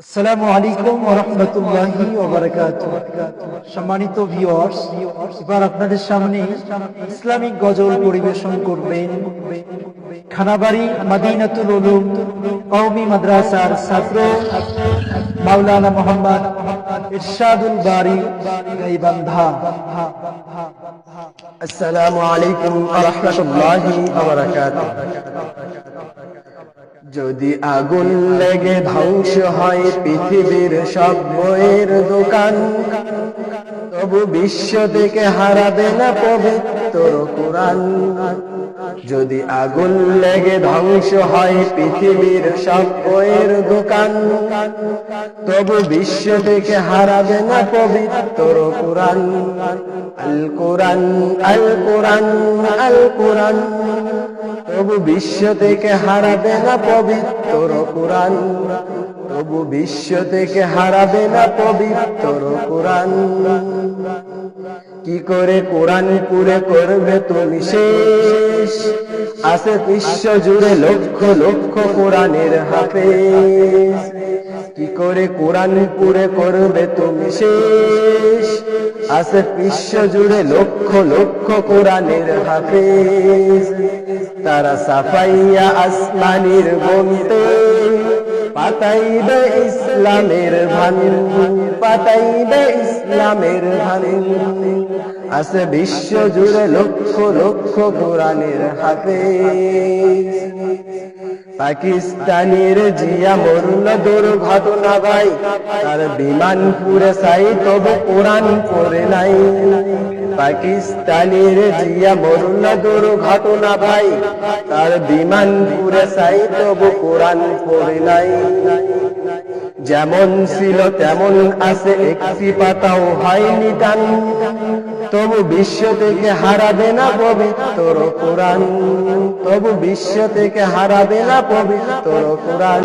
আসসালামু আলাইকুম ওয়া রাহমাতুল্লাহি ওয়া বারাকাতুহু। সম্মানিত ভিউয়ার্স, এবার আপনাদের সামনে ইসলামিক গজল পরিবেশন করবেন খানাবাড়ি মাদিনাতুল উলুম কওমি মাদ্রাসার ছাত্র মাওলানা মোহাম্মদ ইরশাদুল বারী গাইবান্ধা। আসসালামু আলাইকুম ওয়া রাহমাতুল্লাহি ওয়া বারাকাতুহু। যদি আগুন লেগে ধ্বংস হয় পৃথিবীর সব বইয়ের দোকান, তবু বিশ্ব থেকে হারাবে না পবিত্র কোরআন। যদি আগুন লেগে ধ্বংস হয় পৃথিবীর সব বইয়ের দোকান, তবু বিশ্ব থেকে হারাবে না পবিত্র কোরআন। আল কোরআন আল কোরআন আল কোরআন, তবু বিশ্ব থেকে হারাবে না পবিত্র কোরআন। তবু বিশ্ব থেকে হারাবে না পবিত্র কোরআন। কি করে কোরআন পুরে করবে তুমি শেষ? আছে বিশ্ব জুড়ে লক্ষ লক্ষ কোরআনের হাফেজ। কি করে কোরআন পুরে করবে তুমি শেষ? আছে বিশ্ব জুড়ে লক্ষ লক্ষ কোরআনের হাফেজ। তারা সাফাইয়া আসমানির বলতে পাতাইবে ইসলামের ভান, পাতাইবে ইসলামের ভান। আছে বিশ্ব জুড়ে লক্ষ লক্ষ কোরআনের হাফেজ। পাকিস্তানের জিয়া মরল দুর্ঘটনা ভাই, তার বিমান পুরে ছাই তবু কোরআন পড়ে নাই। পাকিস্তানের জিয়া মরল দুর্ঘটনা ভাই, তার বিমান পুরে ছাই তবু কোরআন পড়ে নাই। যেমন ছিল তেমন আছে, একটি পাতাও হয়নি টান, তবু বিশ্ব থেকে হারাবে না পবিত্র কোরআন। তবু বিশ্ব থেকে হারাবে না পবিত্র কোরআন।